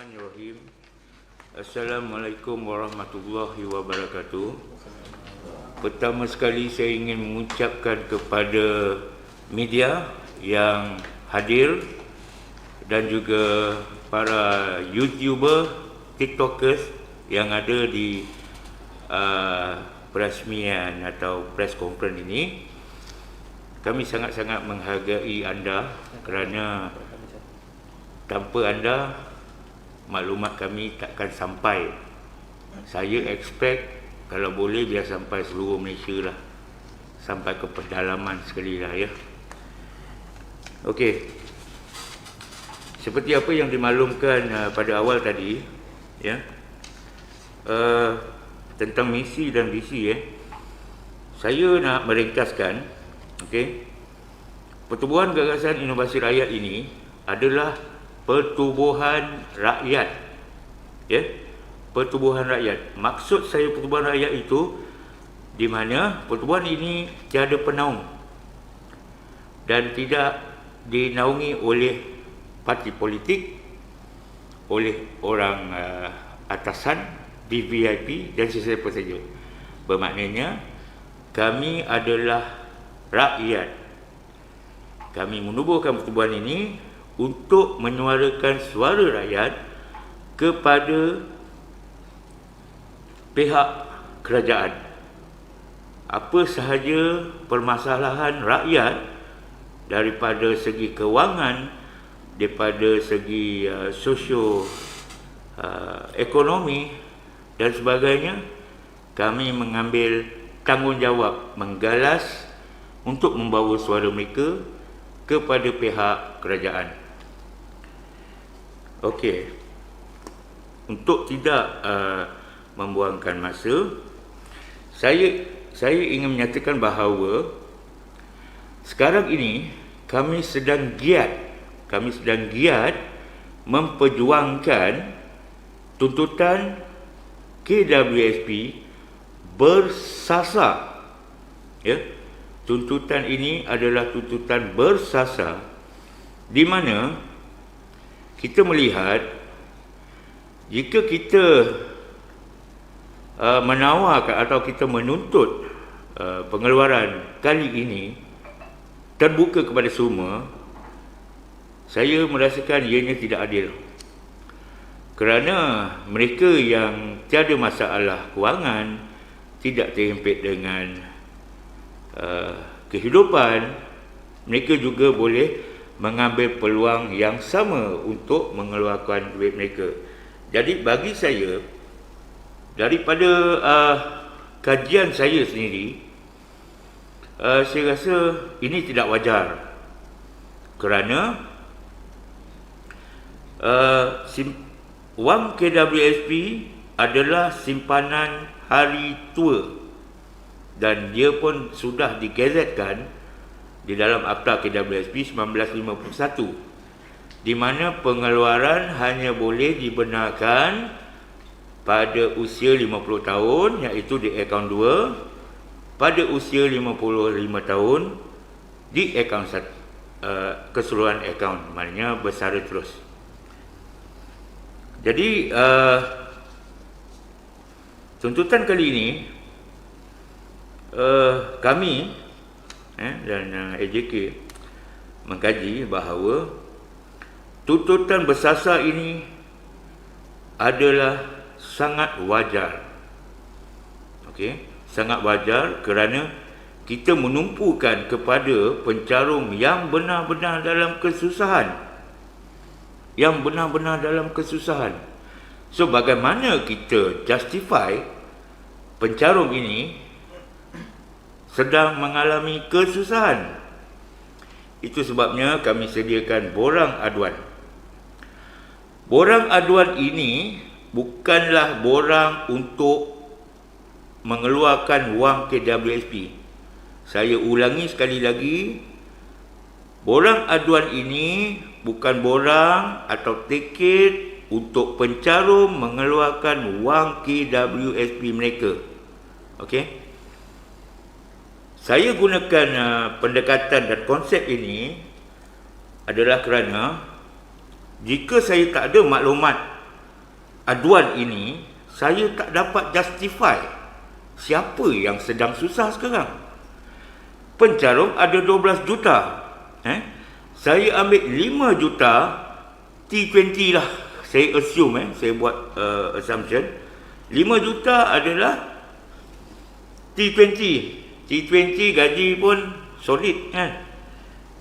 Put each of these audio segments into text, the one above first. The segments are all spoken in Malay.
Bismillahirrahmanirrahim. Assalamualaikum warahmatullahi wabarakatuh. Pertama sekali saya ingin mengucapkan kepada media yang hadir dan juga para YouTuber, TikTokers yang ada di peresmian atau press conference ini. Kami sangat-sangat menghargai anda kerana tanpa anda maklumat kami takkan sampai. Saya expect kalau boleh biar sampai seluruh Malaysia lah, sampai ke pedalaman sekali lah ya. Okey, seperti apa yang dimaklumkan pada awal tadi ya, tentang misi dan visi saya nak meringkaskan. Okey, Pertubuhan Gagasan Inovasi Rakyat ini adalah pertubuhan rakyat, ya, pertubuhan rakyat. Maksud saya pertubuhan rakyat itu di mana pertubuhan ini tiada penaung dan tidak dinaungi oleh parti politik, oleh orang atasan, VVIP dan sesiapa saja. Bermaknanya kami adalah rakyat. Kami menubuhkan pertubuhan ini untuk menyuarakan suara rakyat kepada pihak kerajaan. Apa sahaja permasalahan rakyat daripada segi kewangan, daripada segi ekonomi dan sebagainya, kami mengambil tanggungjawab menggalas untuk membawa suara mereka kepada pihak kerajaan. Okey, untuk tidak membuangkan masa, saya ingin menyatakan bahawa sekarang ini kami sedang giat memperjuangkan tuntutan KWSP bersasar. Ya, tuntutan ini adalah tuntutan bersasar di mana kita melihat jika kita menawarkan atau kita menuntut pengeluaran kali ini terbuka kepada semua, saya merasakan ianya tidak adil. Kerana mereka yang tiada masalah kewangan, tidak terhimpit dengan kehidupan, mereka juga boleh mengambil peluang yang sama untuk mengeluarkan duit mereka. Jadi bagi saya, daripada kajian saya sendiri, saya rasa ini tidak wajar. Kerana wang KWSP adalah simpanan hari tua dan dia pun sudah digazetkan di dalam Akta KWSP 1951, di mana pengeluaran hanya boleh dibenarkan pada usia 50 tahun, iaitu di akaun 2, pada usia 55 tahun di akaun 1, keseluruhan akaun, maknanya bersara terus. Jadi tuntutan kali ini kami dan AJK mengkaji bahawa tuntutan bersasar ini adalah sangat wajar. Okey, sangat wajar kerana kita menumpukan kepada pencarum yang benar-benar dalam kesusahan. So bagaimana kita justify pencarum ini sedang mengalami kesusahan? Itu sebabnya kami sediakan borang aduan. Borang aduan ini bukanlah borang untuk mengeluarkan wang KWSP. Saya ulangi sekali lagi, borang aduan ini bukan borang atau tiket untuk pencarum mengeluarkan wang KWSP mereka. Okey? Saya gunakan pendekatan dan konsep ini adalah kerana jika saya tak ada maklumat aduan ini, saya tak dapat justify siapa yang sedang susah sekarang. Pencarum ada 12 juta. Saya ambil 5 juta T20 lah. Saya assume, saya buat assumption. 5 juta adalah T20. T20 gaji pun solid kan.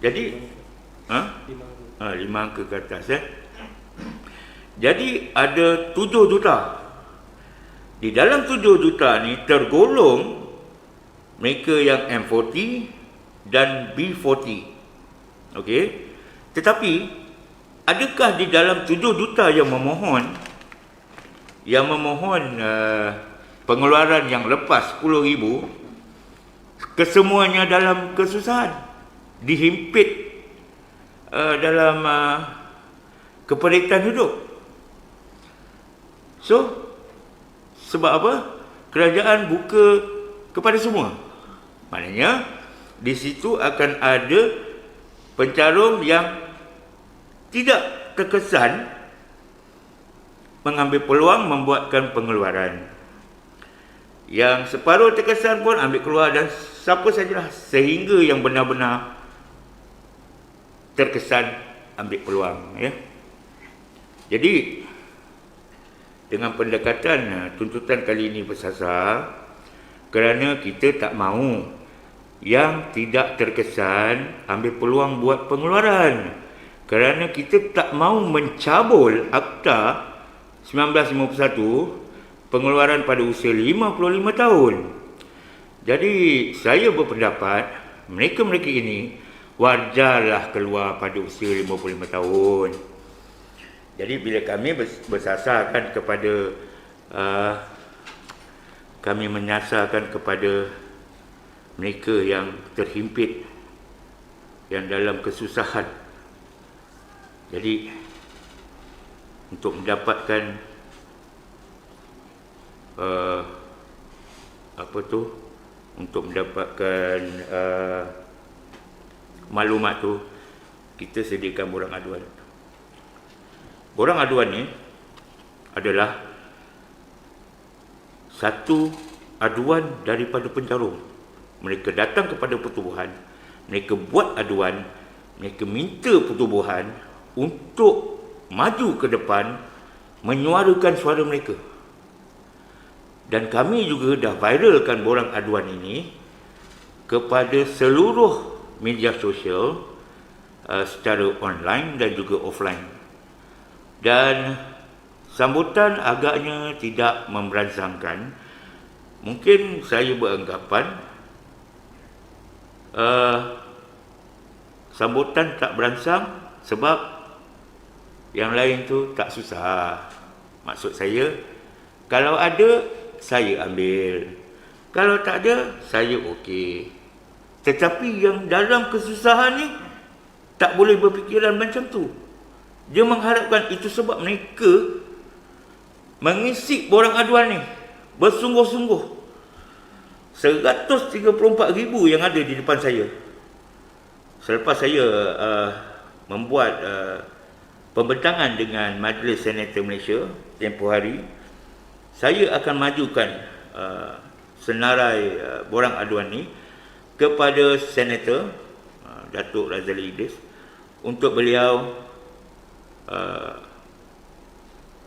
Jadi 5 angka ke atas Jadi ada 7 juta. Di dalam 7 juta ni tergolong mereka yang M40 dan B40. Okey. Tetapi adakah di dalam 7 juta yang memohon pengeluaran yang lepas 10,000, kesemuanya dalam kesusahan, dihimpit dalam keperitan hidup. So, sebab apa? Kerajaan buka kepada semua. Maknanya, di situ akan ada pencarum yang tidak terkesan mengambil peluang membuatkan pengeluaran. Yang separuh terkesan pun ambil keluar, dan siapa sajalah sehingga yang benar-benar terkesan ambil peluang. Jadi dengan pendekatan tuntutan kali ini bersasar kerana kita tak mahu yang tidak terkesan ambil peluang buat pengeluaran, kerana kita tak mahu mencabul Akta 1951 pengeluaran pada usia 55 tahun. Jadi saya berpendapat mereka-mereka ini wajarlah keluar pada usia 55 tahun. Jadi bila kami bersasarkan kepada kami menyasarkan kepada mereka yang terhimpit, yang dalam kesusahan. Jadi untuk mendapatkan untuk mendapatkan maklumat tu, kita sediakan borang aduan. Borang aduan ni adalah satu aduan daripada pencarum. Mereka datang kepada pertubuhan, mereka buat aduan, mereka minta pertubuhan untuk maju ke depan menyuarakan suara mereka. Dan kami juga dah viralkan borang aduan ini kepada seluruh media sosial secara online dan juga offline. Dan sambutan agaknya tidak memberansangkan. Mungkin saya beranggapan sambutan tak beransang sebab yang lain tu tak susah. Maksud saya, kalau ada, saya ambil. Kalau tak ada, saya okey. Tetapi yang dalam kesusahan ni tak boleh berfikiran macam tu. Dia mengharapkan, itu sebab mereka mengisi borang aduan ni bersungguh-sungguh. 134,000 yang ada di depan saya. Selepas saya membuat pembentangan dengan Majlis Senator Malaysia tempoh hari, saya akan majukan senarai borang aduan ni kepada Senator Datuk Razali Idris untuk beliau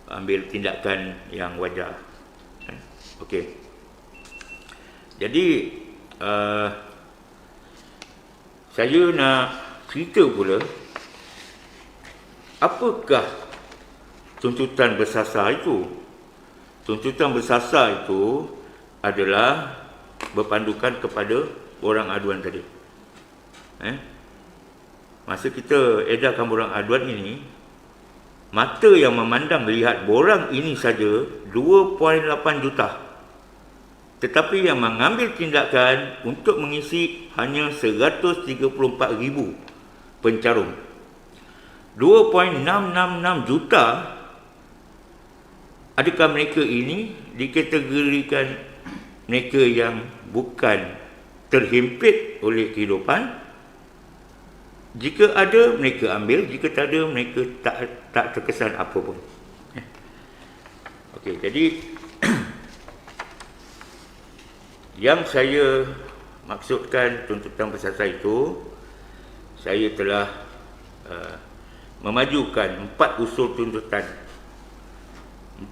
ambil tindakan yang wajar. Okey. Jadi saya nak cerita pula apakah tuntutan bersasar itu. Tuntutan bersasar itu adalah berpandukan kepada borang aduan tadi. Masa kita edarkan borang aduan ini, mata yang memandang lihat borang ini saja 2.8 juta. Tetapi yang mengambil tindakan untuk mengisi hanya 134,000 pencarum. 2.666 juta. Adakah mereka ini dikategorikan mereka yang bukan terhimpit oleh kehidupan? Jika ada, mereka ambil. Jika tak ada, mereka tak terkesan apa pun. Okey, jadi yang saya maksudkan tuntutan bersasar itu, saya telah memajukan 4 usul tuntutan.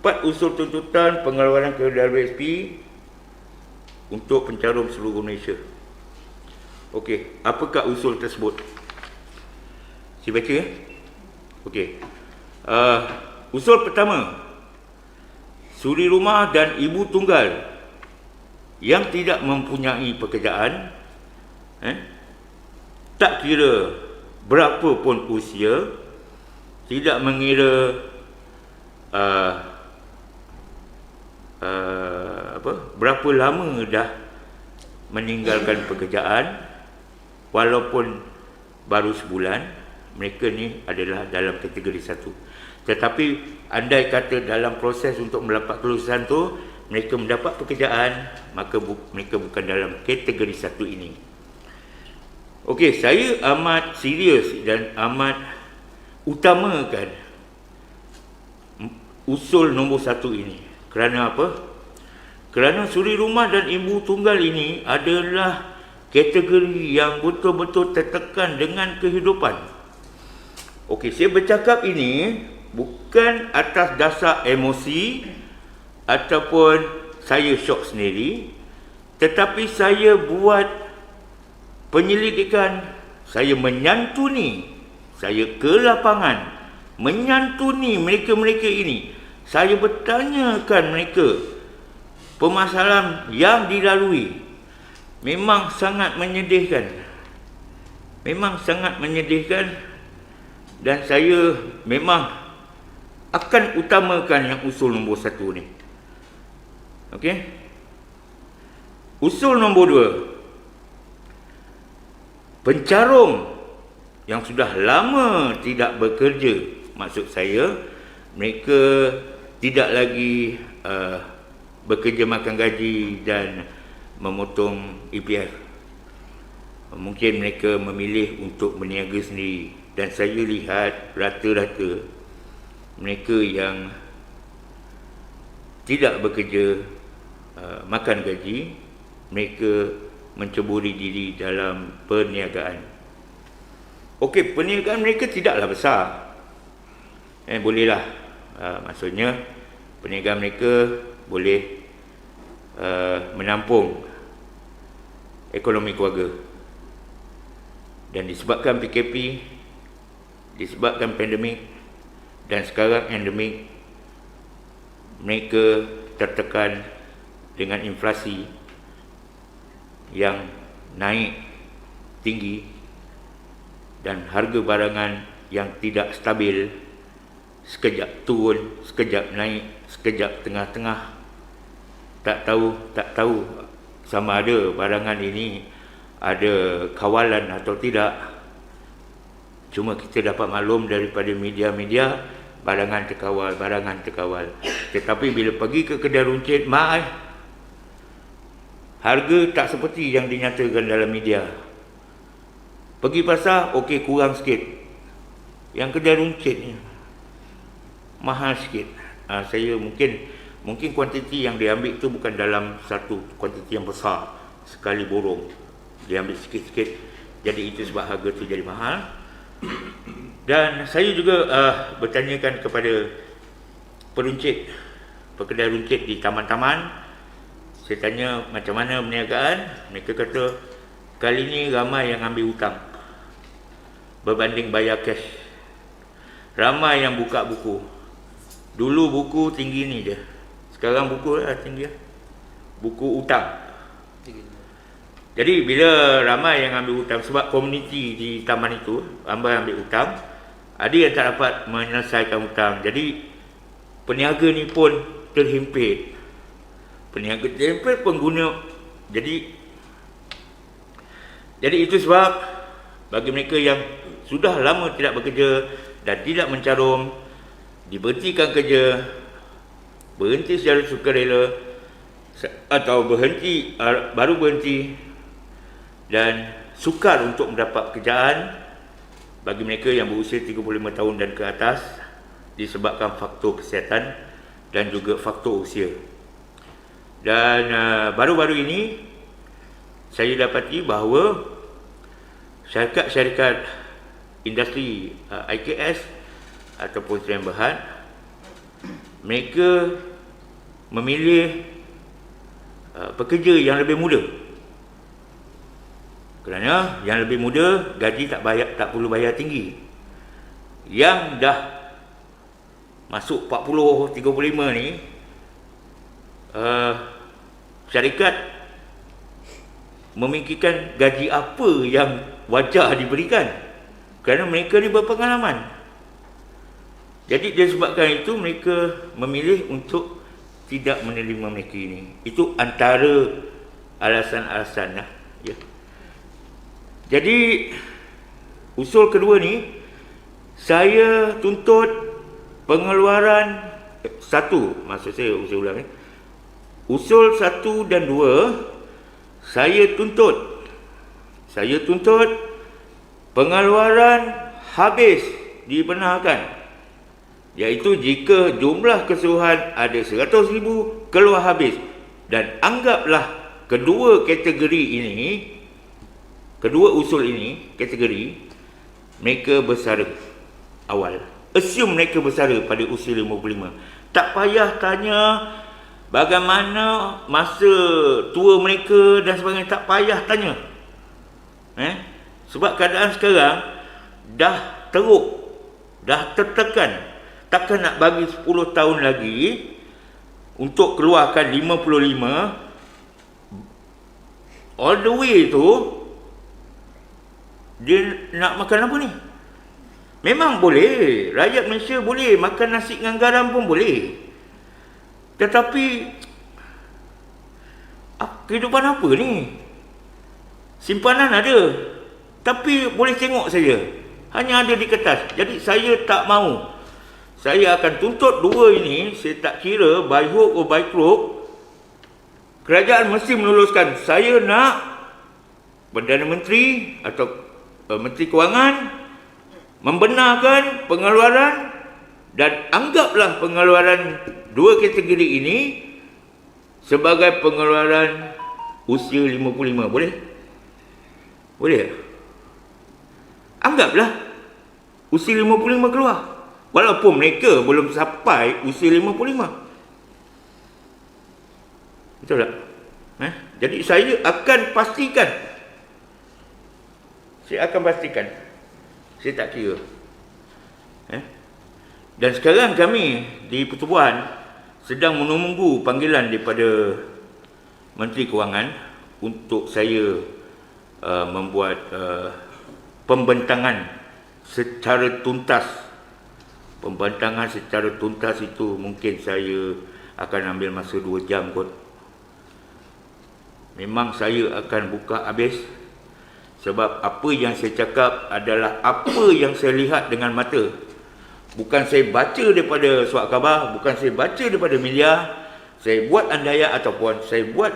4 usul tuntutan pengeluaran KWSP untuk pencarum seluruh Malaysia. Okey, apakah usul tersebut? Saya baca ya. Okey. Usul pertama, suri rumah dan ibu tunggal yang tidak mempunyai pekerjaan, tak kira berapa pun usia, tidak mengira berapa lama dah meninggalkan pekerjaan, walaupun baru sebulan, mereka ni adalah dalam kategori 1. Tetapi andai kata dalam proses untuk mendapat kelulusan tu mereka mendapat pekerjaan, maka mereka bukan dalam kategori 1 ini. Okey, saya amat serius dan amat utamakan usul nombor 1 ini. Kerana apa? Kerana suri rumah dan ibu tunggal ini adalah kategori yang betul-betul tertekan dengan kehidupan. Okey, saya bercakap ini bukan atas dasar emosi ataupun saya syok sendiri, tetapi saya buat penyelidikan, saya menyantuni, saya ke lapangan, menyantuni mereka-mereka ini. Saya bertanyakan mereka permasalahan yang dilalui. Memang sangat menyedihkan. Memang sangat menyedihkan, dan saya memang akan utamakan yang usul nombor 1 ni. Okey. Usul nombor 2. Pencarum yang sudah lama tidak bekerja, maksud saya mereka tidak lagi bekerja makan gaji dan memotong EPF. Mungkin mereka memilih untuk berniaga sendiri, dan saya lihat rata-rata mereka yang tidak bekerja makan gaji, mereka menceburi diri dalam perniagaan. Okey, perniagaan mereka tidaklah besar. Bolehlah, maksudnya perniagaan mereka boleh menampung ekonomi keluarga. Dan disebabkan PKP, disebabkan pandemik, dan sekarang endemik, mereka tertekan dengan inflasi yang naik tinggi dan harga barangan yang tidak stabil, sekejap turun, sekejap naik, sekejap tengah-tengah. Tak tahu sama ada barangan ini ada kawalan atau tidak. Cuma kita dapat maklum daripada media-media, barangan terkawal. Tetapi bila pergi ke kedai runcit, harga tak seperti yang dinyatakan dalam media. Pergi pasar, okey, kurang sikit. Yang kedai runcit ni mahal sikit. Saya mungkin kuantiti yang diambil tu bukan dalam satu kuantiti yang besar, sekali borong diambil sikit-sikit, jadi itu sebab harga tu jadi mahal. Dan saya juga bertanyakan kepada pekedai runcit di taman-taman. Saya tanya macam mana perniagaan. Mereka kata kali ni ramai yang ambil hutang berbanding bayar cash. Ramai yang buka buku. Dulu buku tinggi ni je, sekarang buku tinggi, buku hutang. Jadi bila ramai yang ambil hutang, sebab komuniti di taman itu ramai ambil hutang, ada yang tak dapat menyelesaikan hutang. Jadi peniaga ni pun terhimpit. Pengguna. Jadi itu sebab bagi mereka yang sudah lama tidak bekerja dan tidak mencarum, diberhentikan kerja, berhenti secara sukarela, atau baru berhenti dan sukar untuk mendapat pekerjaan. Bagi mereka yang berusia 35 tahun dan ke atas, disebabkan faktor kesihatan, dan juga faktor usia. Dan baru-baru ini saya dapati bahawa syarikat-syarikat industri IKS ataupun Sdn Bhd, mereka memilih pekerja yang lebih muda. Kerana yang lebih muda gaji tak perlu bayar tinggi. Yang dah masuk 40, 35 ni, syarikat memikirkan gaji apa yang wajar diberikan, kerana mereka ni berpengalaman. Jadi disebabkan itu mereka memilih untuk tidak menerima mereka ini. Itu antara alasan-alasan lah, ya. Jadi usul kedua ni, saya tuntut pengeluaran maksud saya usul ulang usul 1 dan 2, saya tuntut pengeluaran habis dibenarkan, iaitu jika jumlah keseluruhan ada 100,000 keluar habis, dan anggaplah kedua usul ini kategori mereka bersara awal. Assume mereka bersara pada usia 55. Tak payah tanya bagaimana masa tua mereka dan sebagainya, tak payah tanya. Sebab keadaan sekarang dah teruk, dah tertekan. Takkan nak bagi 10 tahun lagi untuk keluarkan 55 all the way tu. Dia nak makan apa ni? Memang boleh, rakyat Malaysia boleh makan nasi dengan garam pun boleh. Tetapi kehidupan apa ni? Simpanan ada, tapi boleh tengok saja, hanya ada di kertas. Jadi saya tak mahu. Saya akan tuntut dua ini. Saya tak kira by hook or by crook, kerajaan mesti meluluskan. Saya nak Perdana Menteri atau Menteri Kewangan membenarkan pengeluaran, dan anggaplah pengeluaran dua kategori ini sebagai pengeluaran usia 55. Boleh? Boleh? Anggaplah usia 55 keluar, walaupun mereka belum sampai usia 55. Betul tak? Jadi saya akan pastikan. Saya tak kira. Dan sekarang kami di Pertubuhan sedang menunggu panggilan daripada Menteri Kewangan untuk saya membuat pembentangan secara tuntas. Pembentangan secara tuntas itu mungkin saya akan ambil masa 2 jam kot. Memang saya akan buka habis. Sebab apa yang saya cakap adalah apa yang saya lihat dengan mata. Bukan saya baca daripada surat khabar, bukan saya baca daripada media, saya buat andaian ataupun saya buat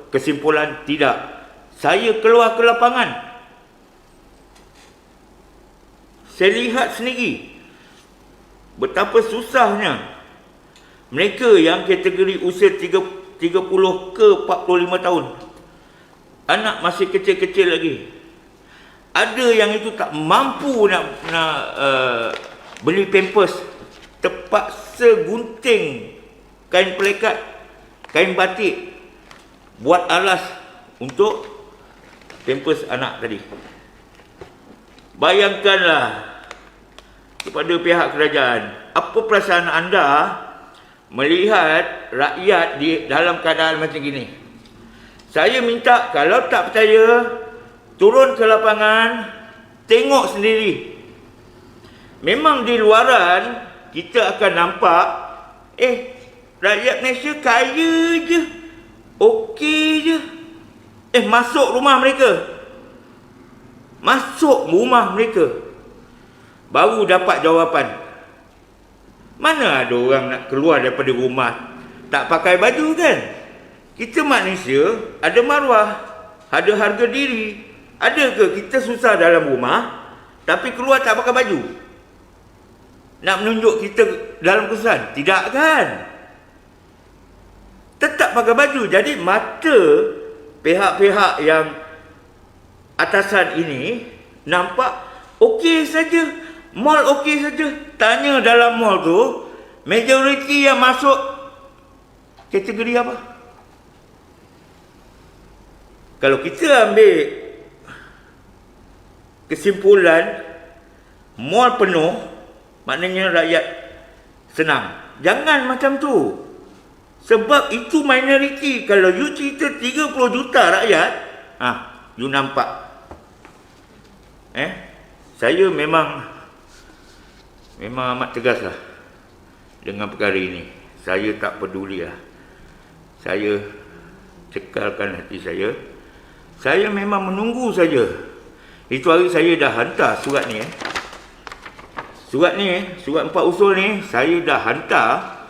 kesimpulan, tidak. Saya keluar ke lapangan. Saya lihat sendiri betapa susahnya mereka yang kategori usia 30 ke 45 tahun. Anak masih kecil-kecil lagi. Ada yang itu tak mampu nak beli pampers, terpaksa gunting kain pelekat, kain batik, buat alas untuk pampers anak tadi. Bayangkanlah kepada pihak kerajaan, apa perasaan anda melihat rakyat di dalam keadaan macam gini? Saya minta, kalau tak percaya, turun ke lapangan, tengok sendiri. Memang di luaran kita akan nampak, rakyat Malaysia kaya je, okey je. Masuk rumah mereka, baru dapat jawapan. Mana ada orang nak keluar daripada rumah tak pakai baju kan? Kita manusia ada maruah, ada harga diri. Ada ke kita susah dalam rumah tapi keluar tak pakai baju? Nak menunjuk kita dalam kesan? Tidak kan? Tetap pakai baju. Jadi mata pihak-pihak yang atasan ini nampak okey saja. Mall okey saja. Tanya dalam mall tu, majoriti yang masuk kategori apa? Kalau kita ambil kesimpulan mall penuh, maknanya rakyat senang. Jangan macam tu. Sebab itu minoriti. Kalau you cerita 30 juta rakyat, you nampak. Saya memang amat tegas lah dengan perkara ini. Saya tak peduli lah. Saya cekalkan hati saya. Saya memang menunggu saja. Itu hari saya dah hantar surat ni. Surat 4 usul ni saya dah hantar,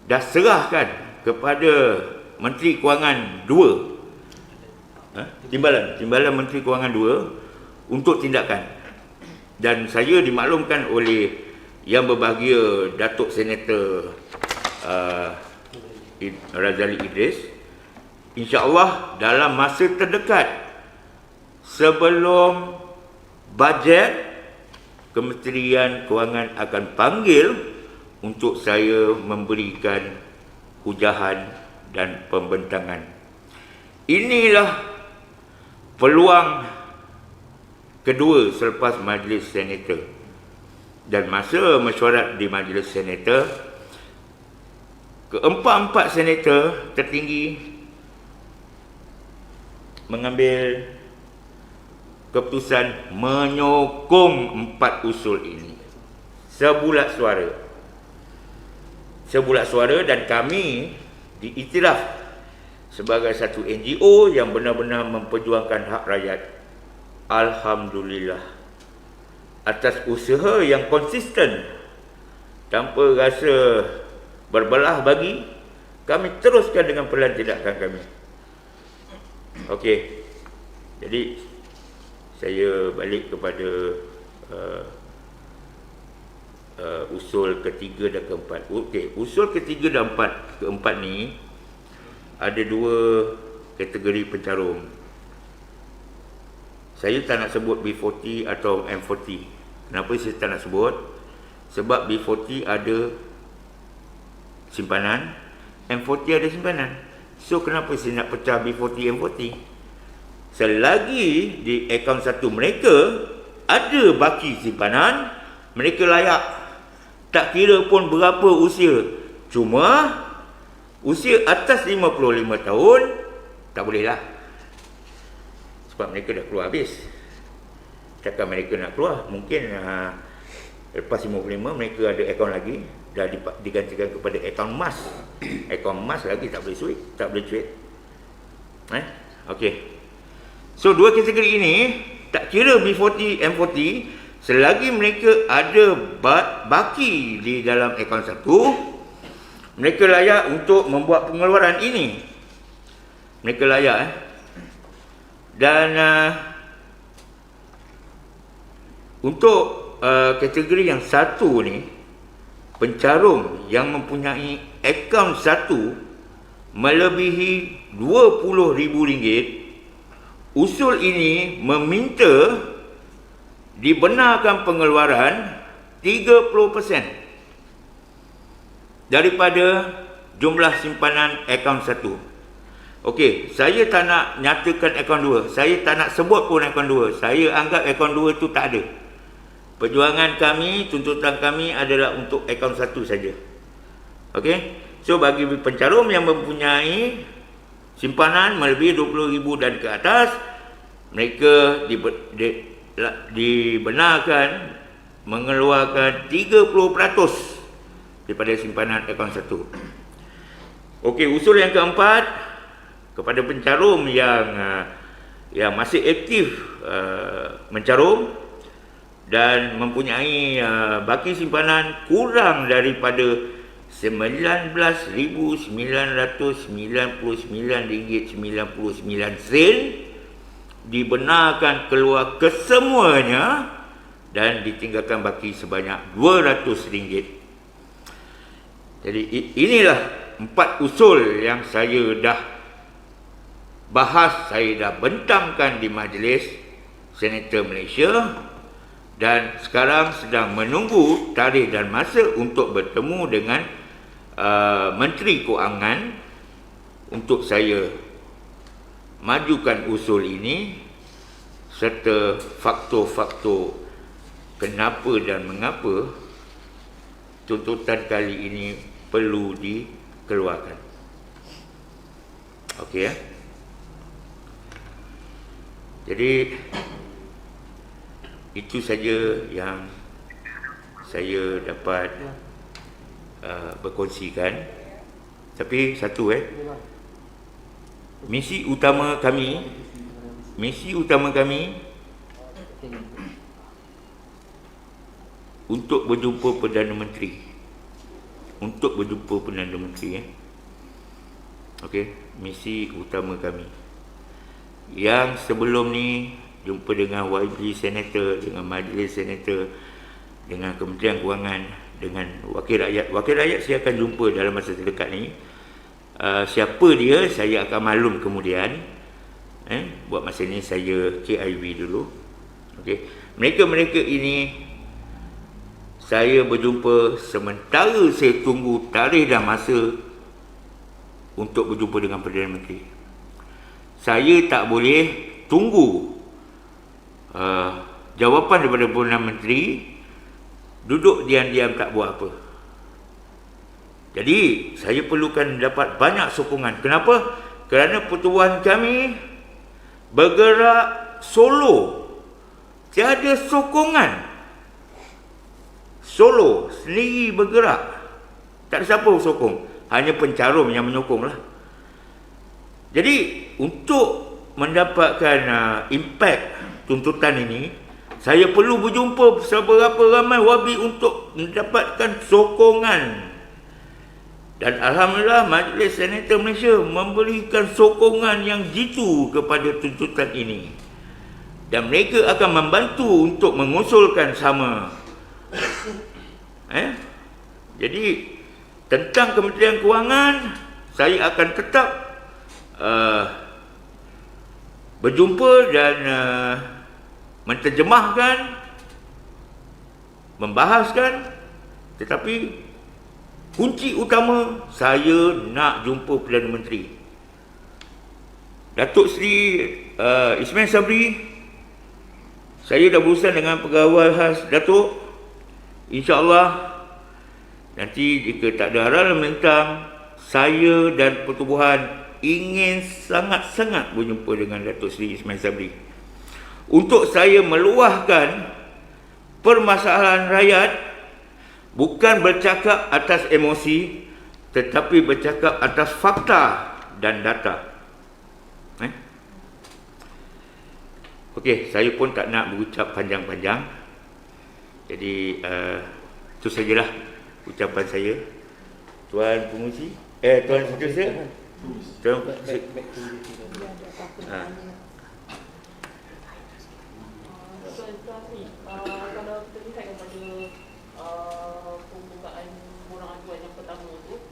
dah serahkan kepada Menteri Kewangan 2. Timbalan Menteri Kewangan 2 untuk tindakan. Dan saya dimaklumkan oleh yang berbahagia Datuk Senator Razali Idris, insya-Allah dalam masa terdekat sebelum bajet, Kementerian Kewangan akan panggil untuk saya memberikan hujahan dan pembentangan. Inilah peluang kedua selepas Majlis Senator. Dan masa mesyuarat di Majlis Senator, keempat-empat senator tertinggi mengambil keputusan menyokong 4 usul ini sebulat suara, dan kami diiktiraf sebagai satu NGO yang benar-benar memperjuangkan hak rakyat. Alhamdulillah atas usaha yang konsisten tanpa rasa berbelah bagi, kami teruskan dengan pelan tindakan kami. Okey, jadi saya balik kepada usul ketiga dan keempat. Okey, usul ketiga dan keempat ni ada 2 kategori pencarum. Saya tak nak sebut B40 atau M40. Kenapa saya tak nak sebut? Sebab B40 ada simpanan, M40 ada simpanan. So kenapa saya nak pecah B40 M40? Selagi di akaun satu mereka ada baki simpanan, mereka layak. Tak kira pun berapa usia. Cuma usia atas 55 tahun tak boleh lah. Sebab mereka dah keluar habis. Cakap mereka nak keluar, mungkin lepas 55 mereka ada akaun lagi, dah digantikan kepada akaun emas. Akaun emas lagi tak boleh cuit. Okey. So 2 kategori ini tak kira B40, M40, selagi mereka ada baki di dalam akaun satu, mereka layak untuk membuat pengeluaran ini. Mereka layak. Dan untuk kategori yang satu ni, pencarum yang mempunyai akaun satu melebihi RM20,000, usul ini meminta dibenarkan pengeluaran 30% daripada jumlah simpanan akaun satu. Okey, saya tak nak nyatakan akaun 2. Saya tak nak sebut pun akaun 2. Saya anggap akaun 2 tu tak ada. Perjuangan kami, tuntutan kami adalah untuk akaun 1 saja. Okey. So bagi pencarum yang mempunyai simpanan melebihi RM20,000 dan ke atas, mereka dibenarkan mengeluarkan 30% daripada simpanan akaun 1. Okey, usul yang keempat, kepada pencarum yang masih aktif mencarum dan mempunyai baki simpanan kurang daripada RM19,999.99, dibenarkan keluar kesemuanya dan ditinggalkan baki sebanyak RM200. Jadi inilah 4 usul yang saya dah bahas, saya dah bentangkan di Majlis Senator Malaysia, dan sekarang sedang menunggu tarikh dan masa untuk bertemu dengan Menteri Kewangan untuk saya majukan usul ini serta faktor-faktor kenapa dan mengapa tuntutan kali ini perlu dikeluarkan. Okey ya. Jadi itu saja yang saya dapat berkongsikan. Tapi satu misi utama kami untuk berjumpa Perdana Menteri. Okey, misi utama kami. Yang sebelum ni jumpa dengan YB Senator, dengan Majlis Senator, dengan Kementerian Kewangan, dengan Wakil Rakyat. Wakil Rakyat saya akan jumpa dalam masa terdekat ni. Siapa dia saya akan maklum kemudian. Buat masa ni saya KIV dulu. Okey. Mereka ini saya berjumpa sementara saya tunggu tarikh dan masa untuk berjumpa dengan Perdana Menteri. Saya tak boleh tunggu jawapan daripada Perdana Menteri, duduk diam-diam tak buat apa. Jadi saya perlukan dapat banyak sokongan. Kenapa? Kerana pertubuhan kami bergerak solo, tiada sokongan. Solo sendiri bergerak, tak ada siapa sokong, hanya pencarum yang menyokong lah. Jadi untuk mendapatkan impact tuntutan ini, saya perlu berjumpa seberapa ramai wabi untuk mendapatkan sokongan. Dan Alhamdulillah Majlis Senator Malaysia memberikan sokongan yang jitu kepada tuntutan ini, dan mereka akan membantu untuk mengusulkan sama. Jadi tentang Kementerian Kewangan, saya akan tetap berjumpa dan menterjemahkan, membahaskan. Tetapi kunci utama, saya nak jumpa Perdana Menteri. Datuk Seri Ismail Sabri, saya dah berurusan dengan pegawai khas Datuk. InsyaAllah nanti jika tak ada halangan melintang, saya dan pertubuhan ingin sangat-sangat berjumpa dengan Datuk Seri Ismail Sabri untuk saya meluahkan permasalahan rakyat, bukan bercakap atas emosi, tetapi bercakap atas fakta dan data. Okey, saya pun tak nak berucap panjang-panjang. Jadi itu sajalah ucapan saya. Tuan Pengurusi, Tuan Setiausaha, Tuan kalau kita lihat kepada pembukaan borang aduan yang pertama tu,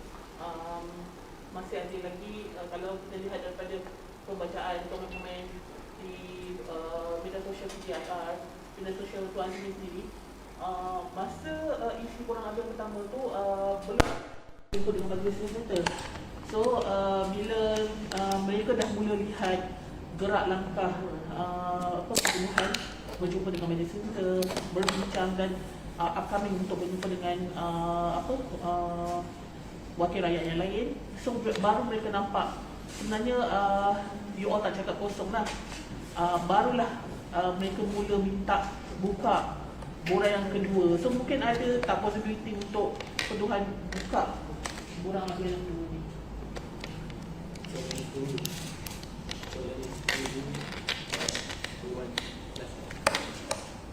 masih ada lagi, kalau kita lihat daripada pembacaan komen-komen di media sosial PJIR, media sosial Tuan sendiri, masa isi borang aduan pertama tu belum jumpa dengan Majlis Senator. So bila mereka dah mula lihat gerak langkah pertemuan, berjumpa dengan Majlis Senator, berbincang dan upcoming untuk berjumpa dengan wakil rakyat yang lain, so baru mereka nampak sebenarnya you all tak cakap kosong lah. Barulah mereka mula minta buka borang yang kedua. So mungkin ada tak possibility untuk Pertubuhan buka borang aduan yang kedua ni.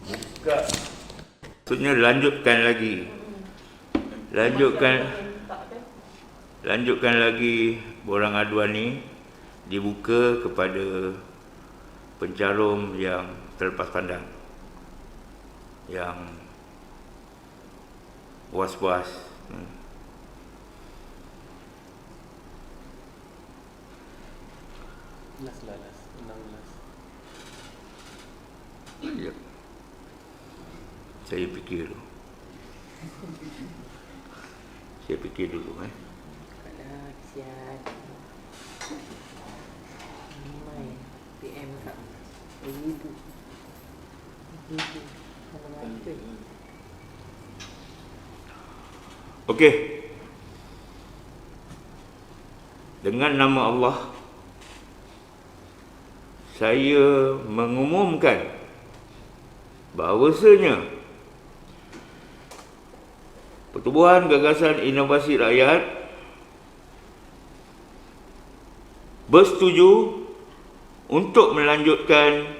Buka, maksudnya lanjutkan lagi borang aduan ni, dibuka kepada pencarum yang terlepas pandang. yang was-was. Last 16. Ya. Saya fikir dulu. Saya fikir dulu Kalau kesian Mai PM tak Ibu Kalau bantu Okey. Dengan nama Allah, saya mengumumkan bahawasanya Pertubuhan Gagasan Inovasi Rakyat bersetuju untuk melanjutkan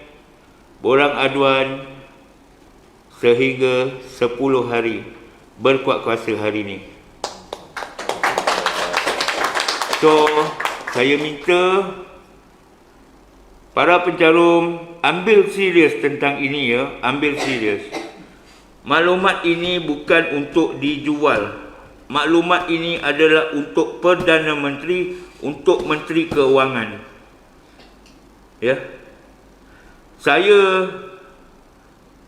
borang aduan sehingga 10 hari berkuat kuasa hari ini. So, saya minta para pencarum ambil serius tentang ini ya, ambil serius. Maklumat ini bukan untuk dijual. Maklumat ini adalah untuk Perdana Menteri, untuk Menteri Keuangan. Ya. Saya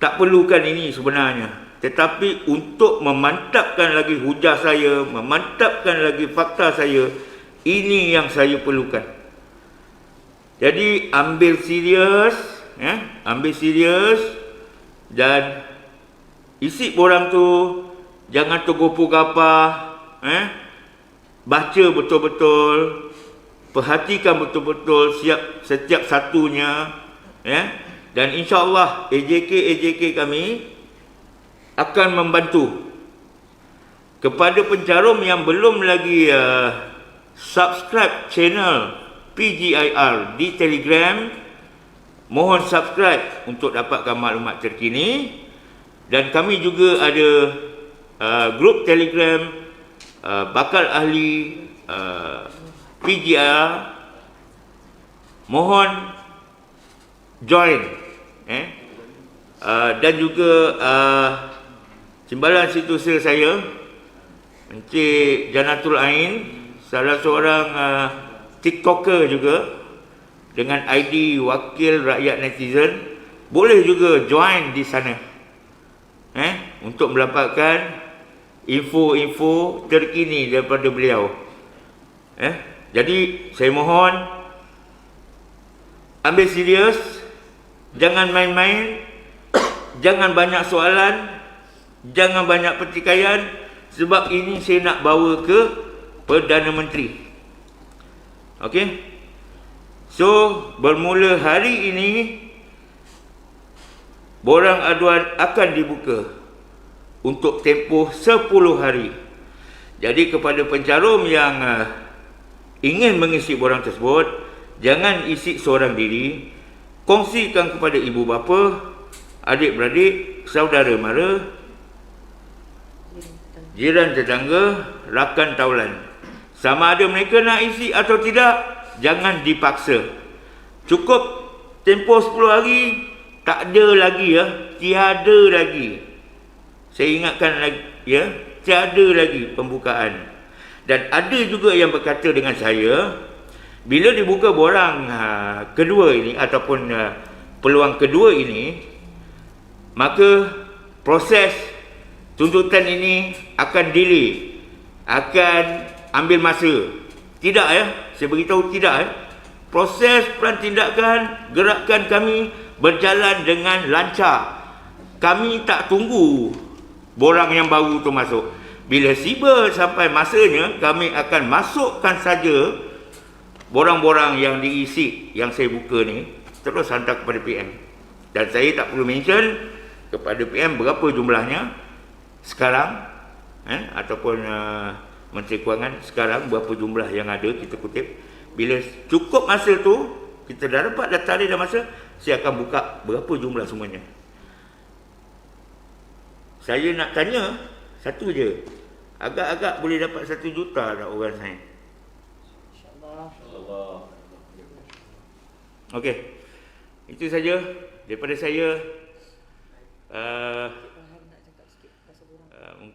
tak perlukan ini sebenarnya. Tetapi untuk memantapkan lagi hujah saya, memantapkan lagi fakta saya, ini yang saya perlukan. Jadi ambil serius, ya, ambil serius dan isi borang tu jangan tergopoh gapah, baca betul-betul, perhatikan betul-betul setiap satunya, ya. Dan insya-Allah AJK kami akan membantu kepada pencarum yang belum lagi subscribe channel PGIR di Telegram. Mohon subscribe untuk dapatkan maklumat terkini. Dan kami juga ada grup Telegram bakal ahli PGIR. Mohon join, dan juga timbalan situasi saya, Encik Janatul Ain, salah seorang TikToker juga dengan ID Wakil Rakyat Netizen, boleh juga join di sana untuk mendapatkan info-info terkini daripada beliau. Jadi saya mohon ambil serius, jangan main-main, jangan banyak soalan, jangan banyak pertikaian, sebab ini saya nak bawa ke Perdana Menteri. Okey. So, bermula hari ini borang aduan akan dibuka untuk tempoh 10 hari. Jadi kepada pencarum yang ingin mengisi borang tersebut, jangan isi seorang diri, kongsikan kepada ibu bapa, adik-beradik, saudara mara, jiran tetangga, rakan taulan. Sama ada mereka nak isi atau tidak, jangan dipaksa. Cukup tempoh 10 hari. Tak ada lagi ya, tiada lagi. Saya ingatkan lagi ya, tiada lagi pembukaan. Dan ada juga yang berkata dengan saya, bila dibuka borang kedua ini ataupun peluang kedua ini, maka proses tuntutan ini akan delay, akan ambil masa. Tidak ya, saya beritahu tidak ya. Proses perantindakan gerakan kami berjalan dengan lancar. Kami tak tunggu borang yang baru tu masuk. Bila tiba sampai masanya, kami akan masukkan saja borang-borang yang diisi, yang saya buka ni, terus hantar kepada PM. Dan saya tak perlu mention kepada PM berapa jumlahnya sekarang, ataupun Menteri Kewangan sekarang berapa jumlah yang ada, kita kutip. Bila cukup masa tu, kita dah dapat dah tarikh dan masa, saya akan buka berapa jumlah semuanya. Saya nak tanya satu je, agak-agak boleh dapat 1 juta tak orang sign? InsyaAllah. Okey, itu saja daripada saya.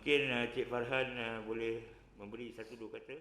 Mungkin Cik Farhan boleh memberi satu dua kata.